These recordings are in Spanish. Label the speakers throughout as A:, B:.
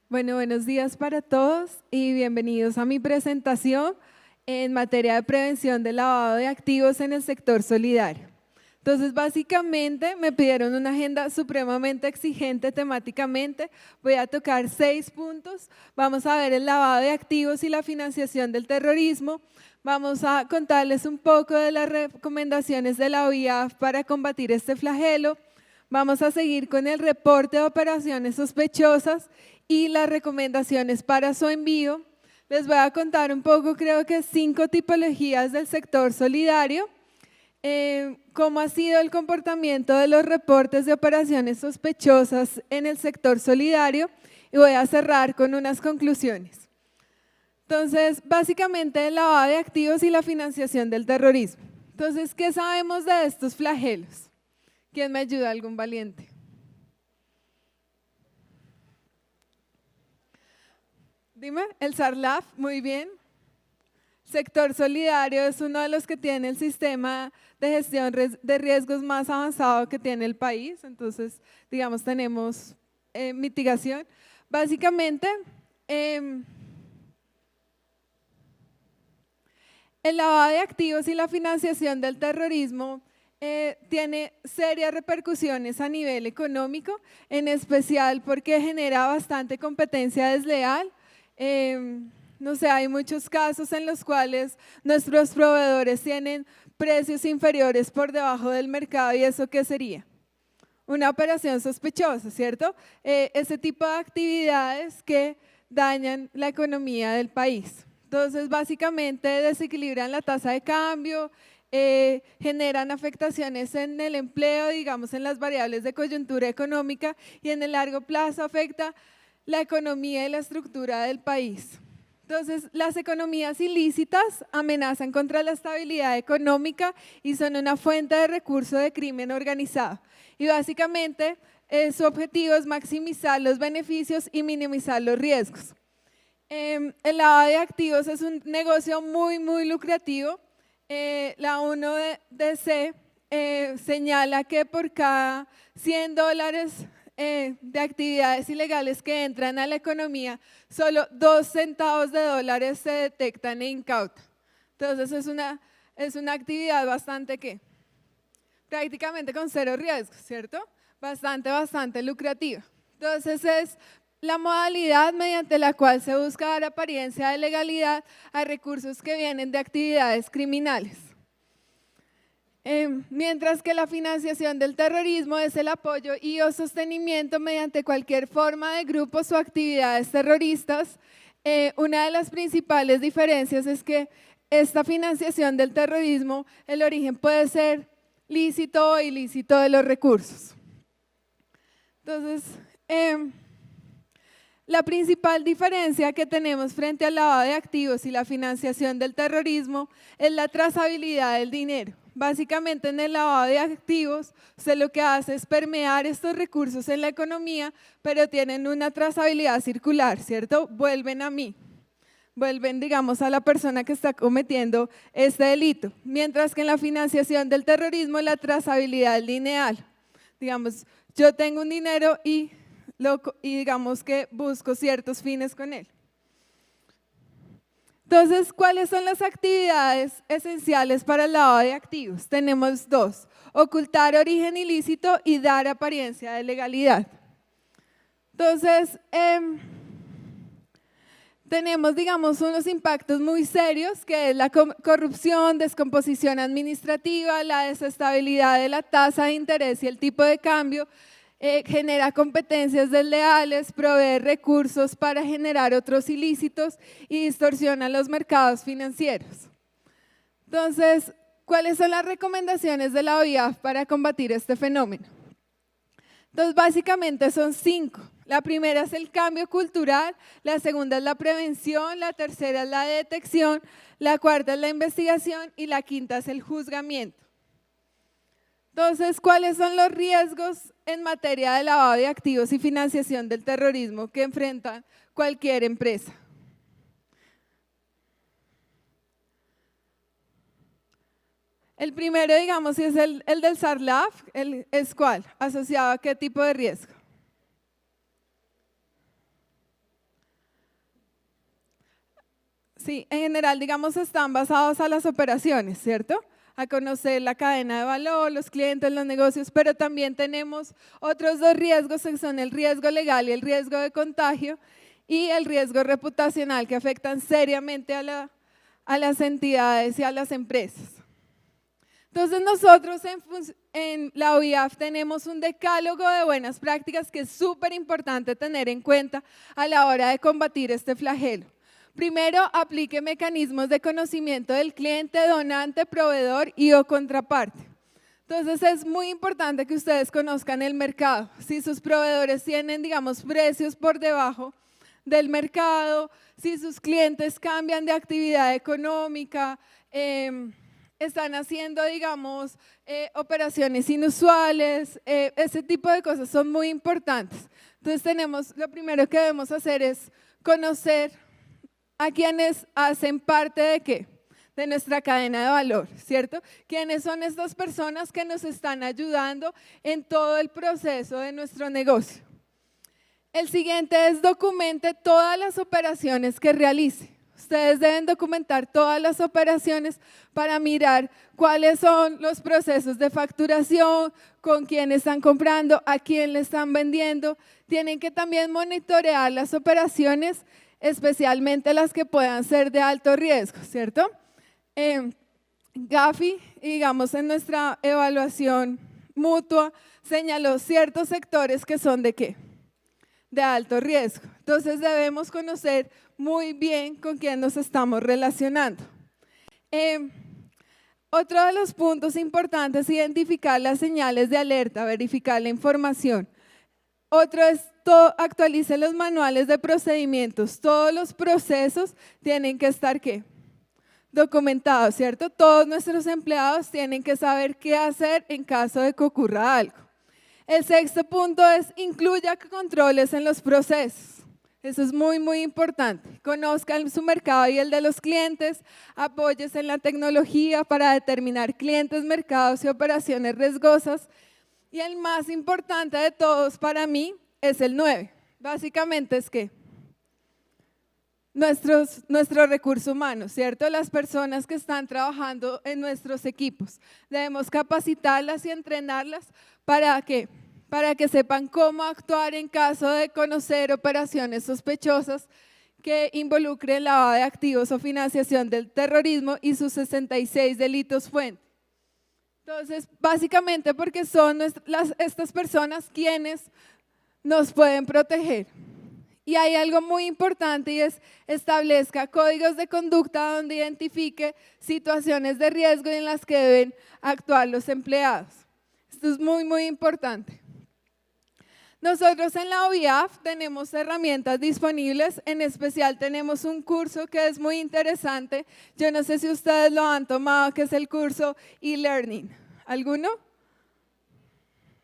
A: Bueno, buenos días para todos y bienvenidos a mi presentación en materia de prevención del lavado de activos en el sector solidario. Entonces, básicamente me pidieron una agenda supremamente exigente temáticamente. Voy a tocar 6 puntos. Vamos a ver el lavado de activos y la financiación del terrorismo. Vamos a contarles un poco de las recomendaciones de la OIAF para combatir este flagelo. Vamos a seguir con el reporte de operaciones sospechosas y las recomendaciones para su envío. Les voy a contar un poco, creo que 5 tipologías del sector solidario, cómo ha sido el comportamiento de los reportes de operaciones sospechosas en el sector solidario y voy a cerrar con unas conclusiones. Entonces, básicamente el lavado de activos y la financiación del terrorismo. Entonces, ¿qué sabemos de estos flagelos? ¿Quién me ayuda? ¿Algún valiente? Dime, el SARLAF, muy bien. Sector solidario es uno de los que tiene el sistema de gestión de riesgos más avanzado que tiene el país, entonces, digamos, tenemos mitigación. Básicamente, el lavado de activos y la financiación del terrorismo tiene serias repercusiones a nivel económico, en especial porque genera bastante competencia desleal. No sé, hay muchos casos en los cuales nuestros proveedores tienen precios inferiores por debajo del mercado. ¿Y eso qué sería? Una operación sospechosa, ¿cierto? Ese tipo de actividades que dañan la economía del país. Entonces, básicamente desequilibran la tasa de cambio, generan afectaciones en el empleo, digamos en las variables de coyuntura económica, y en el largo plazo afecta la economía y la estructura del país. Entonces, las economías ilícitas amenazan contra la estabilidad económica y son una fuente de recursos de crimen organizado. Y básicamente su objetivo es maximizar los beneficios y minimizar los riesgos. El lavado de activos es un negocio muy lucrativo. La 1DC señala que por cada $100 de actividades ilegales que entran a la economía, solo 2 centavos de dólares se detectan e incautan. Entonces es una actividad bastante prácticamente con cero riesgo, ¿cierto? Bastante lucrativa. Entonces es la modalidad mediante la cual se busca dar apariencia de legalidad a recursos que vienen de actividades criminales. Mientras que la financiación del terrorismo es el apoyo y o sostenimiento mediante cualquier forma de grupos o actividades terroristas. Una de las principales diferencias es que esta financiación del terrorismo, el origen puede ser lícito o ilícito de los recursos. Entonces, la principal diferencia que tenemos frente al lavado de activos y la financiación del terrorismo es la trazabilidad del dinero. Básicamente en el lavado de activos, usted lo que hace es permear estos recursos en la economía, pero tienen una trazabilidad circular, ¿cierto? Vuelven a mí, vuelven, digamos, a la persona que está cometiendo este delito. Mientras que en la financiación del terrorismo, la trazabilidad es lineal. Digamos, yo tengo un dinero y digamos que busco ciertos fines con él. Entonces, ¿cuáles son las actividades esenciales para el lavado de activos? Tenemos 2, ocultar origen ilícito y dar apariencia de legalidad. Entonces, tenemos, digamos, unos impactos muy serios, que es la corrupción, descomposición administrativa, la desestabilidad de la tasa de interés y el tipo de cambio, genera competencias desleales, provee recursos para generar otros ilícitos y distorsiona los mercados financieros. Entonces, ¿cuáles son las recomendaciones de la OIAF para combatir este fenómeno? Entonces, básicamente son 5. La primera es el cambio cultural, la segunda es la prevención, la tercera es la detección, la cuarta es la investigación y la quinta es el juzgamiento. Entonces, ¿cuáles son los riesgos en materia de lavado de activos y financiación del terrorismo que enfrenta cualquier empresa? El primero, digamos, es el del SARLAF, ¿es cuál? ¿Asociado a qué tipo de riesgo? Sí, en general, digamos, están basados a las operaciones, ¿cierto? A conocer la cadena de valor, los clientes, los negocios, pero también tenemos otros dos riesgos que son el riesgo legal y el riesgo de contagio y el riesgo reputacional que afectan seriamente a las entidades y a las empresas. Entonces nosotros en la OIAF tenemos un decálogo de buenas prácticas que es súper importante tener en cuenta a la hora de combatir este flagelo. Primero, aplique mecanismos de conocimiento del cliente, donante, proveedor y o contraparte. Entonces es muy importante que ustedes conozcan el mercado. Si sus proveedores tienen, digamos, precios por debajo del mercado, si sus clientes cambian de actividad económica, están haciendo, digamos, operaciones inusuales, ese tipo de cosas son muy importantes. Entonces lo primero que debemos hacer es conocer a quienes hacen parte de ¿qué? De nuestra cadena de valor, ¿cierto? ¿Quiénes son estas personas que nos están ayudando en todo el proceso de nuestro negocio? El siguiente es documente todas las operaciones que realice. Ustedes deben documentar todas las operaciones para mirar cuáles son los procesos de facturación, con quién están comprando, a quién le están vendiendo. Tienen que también monitorear las operaciones, especialmente las que puedan ser de alto riesgo, ¿cierto? Gafi, digamos, en nuestra evaluación mutua, señaló ciertos sectores que son ¿de qué? De alto riesgo. Entonces debemos conocer muy bien con quién nos estamos relacionando. Otro de los puntos importantes es identificar las señales de alerta, verificar la información. Otro es actualice los manuales de procedimientos. Todos los procesos tienen que estar ¿qué? Documentados, ¿cierto? Todos nuestros empleados tienen que saber qué hacer en caso de que ocurra algo. El sexto punto es incluya controles en los procesos. Eso es muy, muy importante. Conozcan su mercado y el de los clientes, apóyese en la tecnología para determinar clientes, mercados y operaciones riesgosas. Y el más importante de todos para mí es el 9. Básicamente es que nuestro recurso humano, ¿cierto? Las personas que están trabajando en nuestros equipos. Debemos capacitarlas y entrenarlas ¿para qué? Para que sepan cómo actuar en caso de conocer operaciones sospechosas que involucren lavado de activos o financiación del terrorismo y sus 66 delitos fuente. Entonces, básicamente porque son estas personas quienes nos pueden proteger. Y hay algo muy importante y es establezca códigos de conducta donde identifique situaciones de riesgo en las que deben actuar los empleados. Esto es muy, muy importante. Nosotros en la OIAF tenemos herramientas disponibles, en especial tenemos un curso que es muy interesante. Yo no sé si ustedes lo han tomado, que es el curso e-learning. ¿Alguno?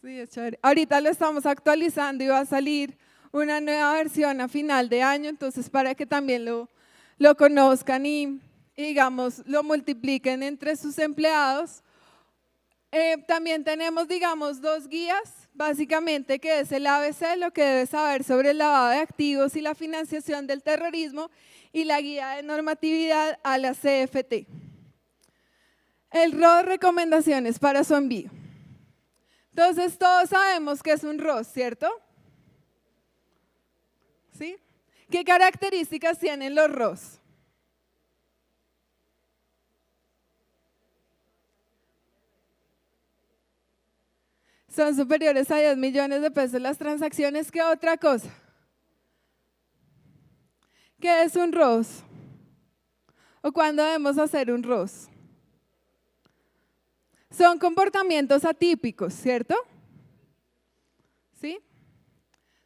A: Sí, es chévere. Ahorita lo estamos actualizando y va a salir una nueva versión a final de año, entonces para que también lo conozcan y digamos, lo multipliquen entre sus empleados. También tenemos, digamos, 2 guías, básicamente que es el ABC, lo que debes saber sobre el lavado de activos y la financiación del terrorismo, y la guía de normatividad a la CFT. El ROS, recomendaciones para su envío. Entonces, todos sabemos que es un ROS, ¿cierto? ¿Sí? ¿Qué características tienen los ROS? Son superiores a 10 millones de pesos las transacciones. ¿Qué otra cosa? ¿Qué es un ROS? ¿O cuándo debemos hacer un ROS? Son comportamientos atípicos, ¿cierto? ¿Sí?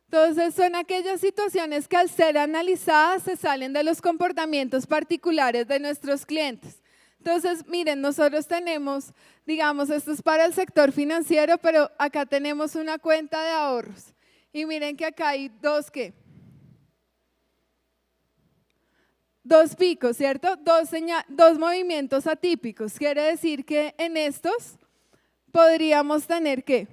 A: Entonces son aquellas situaciones que al ser analizadas se salen de los comportamientos particulares de nuestros clientes. Entonces, miren, nosotros tenemos, digamos, esto es para el sector financiero, pero acá tenemos una cuenta de ahorros. Y miren que acá hay dos, ¿qué? Dos picos, ¿cierto? Dos movimientos atípicos. Quiere decir que en estos podríamos tener, ¿qué?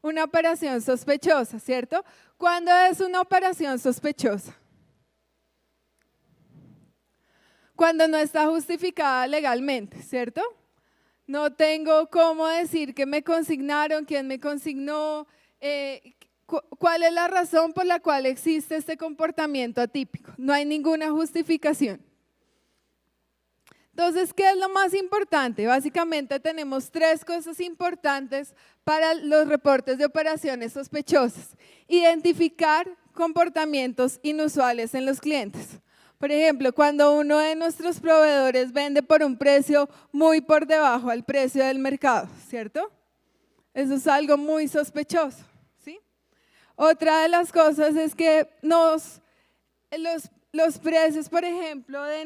A: Una operación sospechosa, ¿cierto? ¿Cuándo es una operación sospechosa? Cuando no está justificada legalmente, ¿cierto? No tengo cómo decir que me consignaron, quién me consignó, cuál es la razón por la cual existe este comportamiento atípico. No hay ninguna justificación. Entonces, ¿qué es lo más importante? Básicamente tenemos tres cosas importantes para los reportes de operaciones sospechosas. Identificar comportamientos inusuales en los clientes. Por ejemplo, cuando uno de nuestros proveedores vende por un precio muy por debajo al precio del mercado, ¿cierto? Eso es algo muy sospechoso, ¿sí? Otra de las cosas es que los precios, por ejemplo, de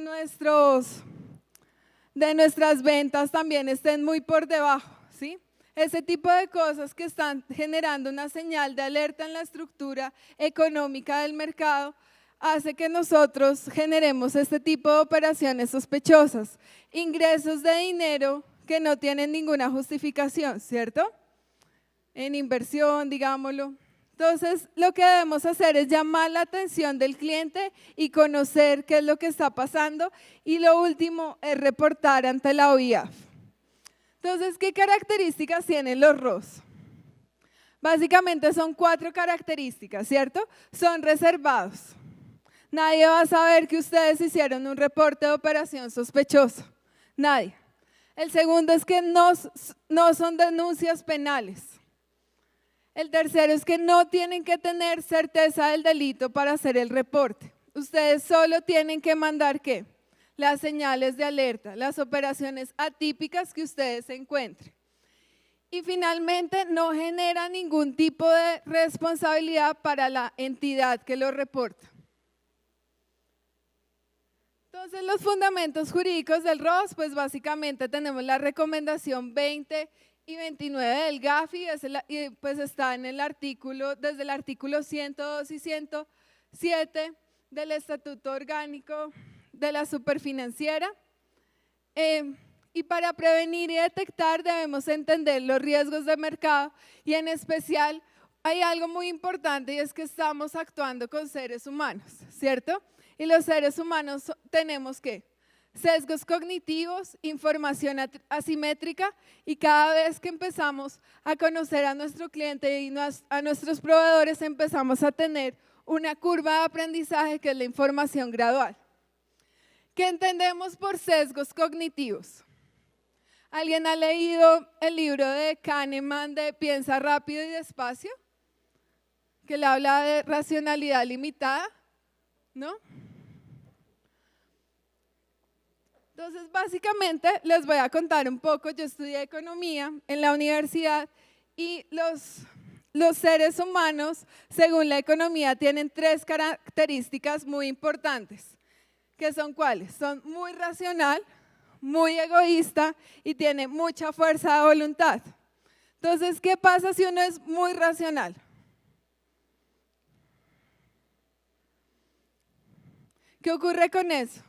A: nuestras ventas también estén muy por debajo, ¿sí? Ese tipo de cosas que están generando una señal de alerta en la estructura económica del mercado hace que nosotros generemos este tipo de operaciones sospechosas. Ingresos de dinero que no tienen ninguna justificación, ¿cierto? En inversión, digámoslo. Entonces, lo que debemos hacer es llamar la atención del cliente y conocer qué es lo que está pasando. Y lo último es reportar ante la OIAF. Entonces, ¿qué características tienen los ROS? Básicamente son 4 características, ¿cierto? Son reservados. Nadie va a saber que ustedes hicieron un reporte de operación sospechoso. Nadie. El segundo es que no son denuncias penales. El tercero es que no tienen que tener certeza del delito para hacer el reporte. Ustedes solo tienen que mandar, ¿qué? Las señales de alerta, las operaciones atípicas que ustedes encuentren. Y finalmente, no genera ningún tipo de responsabilidad para la entidad que lo reporta. Entonces, los fundamentos jurídicos del ROS, pues básicamente tenemos la recomendación 20 y 29 del GAFI, y pues está en el artículo, desde el artículo 102 y 107 del Estatuto Orgánico de la Superfinanciera. Y para prevenir y detectar debemos entender los riesgos de mercado y en especial hay algo muy importante y es que estamos actuando con seres humanos, ¿cierto? Y los seres humanos tenemos ¿qué? Sesgos cognitivos, información asimétrica y cada vez que empezamos a conocer a nuestro cliente y a nuestros proveedores empezamos a tener una curva de aprendizaje que es la información gradual. ¿Qué entendemos por sesgos cognitivos? ¿Alguien ha leído el libro de Kahneman de Piensa rápido y despacio? Que le habla de racionalidad limitada, ¿no? Entonces, básicamente, les voy a contar un poco. Yo estudié economía en la universidad y los seres humanos, según la economía, tienen 3 características muy importantes. ¿Qué son cuáles? Son muy racional, muy egoísta y tiene mucha fuerza de voluntad. Entonces, ¿qué pasa si uno es muy racional? ¿Qué ocurre con eso?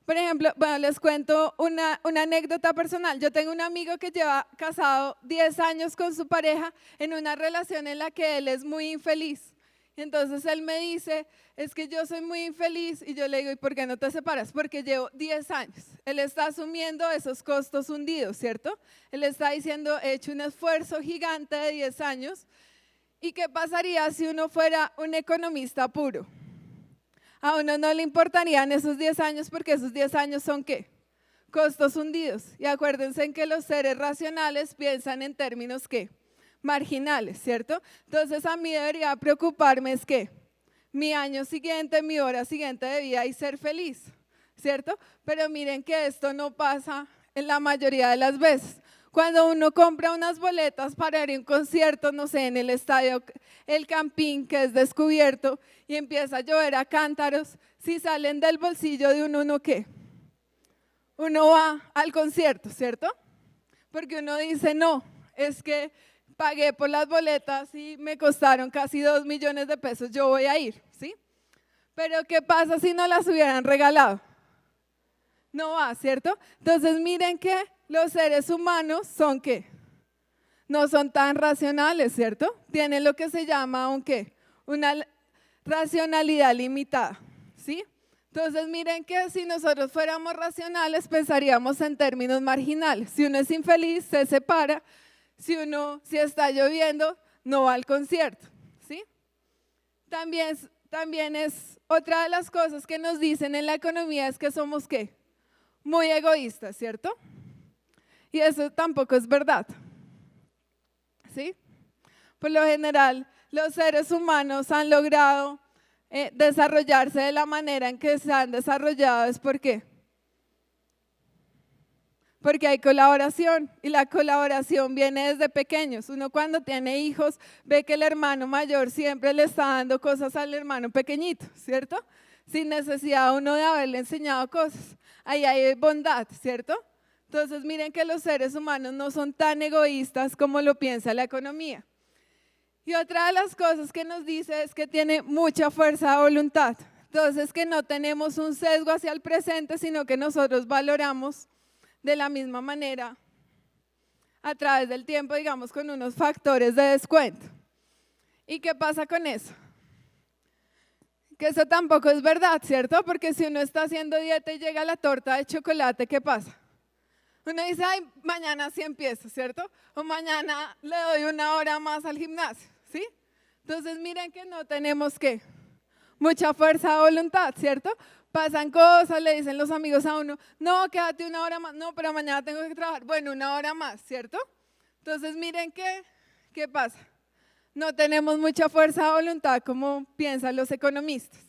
A: Por ejemplo, bueno, les cuento una anécdota personal. Yo tengo un amigo que lleva casado 10 años con su pareja en una relación en la que él es muy infeliz. Entonces él me dice, es que yo soy muy infeliz y yo le digo, ¿y por qué no te separas? Porque llevo 10 años. Él está asumiendo esos costos hundidos, ¿cierto? Él está diciendo, he hecho un esfuerzo gigante de 10 años. ¿Y qué pasaría si uno fuera un economista puro? A uno no le importarían esos 10 años porque esos 10 años son ¿qué? Costos hundidos. Y acuérdense en que los seres racionales piensan en términos ¿qué? Marginales, ¿cierto? Entonces a mí debería preocuparme es que mi año siguiente, mi hora siguiente de vida y ser feliz, ¿cierto? Pero miren que esto no pasa en la mayoría de las veces. Cuando uno compra unas boletas para ir a un concierto, no sé, en el estadio El Campín, que es descubierto, y empieza a llover a cántaros, si salen del bolsillo de uno, ¿qué? uno va al concierto, ¿cierto? Porque uno dice, no, es que pagué por las boletas y me costaron casi 2 millones de pesos, yo voy a ir, ¿sí? Pero ¿qué pasa si no las hubieran regalado? No va, ¿cierto? Entonces miren que los seres humanos son ¿qué? No son tan racionales, ¿cierto? Tienen lo que se llama un ¿qué? Una racionalidad limitada, ¿sí? Entonces miren que si nosotros fuéramos racionales pensaríamos en términos marginales. Si uno es infeliz, se separa. Si está lloviendo, no va al concierto, ¿sí? También es otra de las cosas que nos dicen en la economía es que somos ¿qué? Muy egoístas, ¿cierto? Y eso tampoco es verdad, ¿sí? Por lo general, los seres humanos han logrado desarrollarse de la manera en que se han desarrollado. ¿Es por qué? Porque hay colaboración y la colaboración viene desde pequeños. Uno cuando tiene hijos ve que el hermano mayor siempre le está dando cosas al hermano pequeñito, ¿cierto? Sin necesidad uno de haberle enseñado cosas. Ahí hay bondad, ¿cierto? Entonces miren que los seres humanos no son tan egoístas como lo piensa la economía. Y otra de las cosas que nos dice es que tiene mucha fuerza de voluntad. Entonces que no tenemos un sesgo hacia el presente, sino que nosotros valoramos de la misma manera a través del tiempo, digamos, con unos factores de descuento. ¿Y qué pasa con eso? Que eso tampoco es verdad, ¿cierto? Porque si uno está haciendo dieta y llega la torta de chocolate, ¿qué pasa? Uno dice, ay, mañana sí empiezo, ¿cierto? O mañana le doy 1 hora más al gimnasio, ¿sí? Entonces miren que no tenemos ¿qué? Mucha fuerza de voluntad, ¿cierto? Pasan cosas, le dicen los amigos a uno, no, quédate 1 hora más, no, pero mañana tengo que trabajar, bueno, 1 hora más, ¿cierto? Entonces miren ¿qué pasa? No tenemos mucha fuerza de voluntad como piensan los economistas.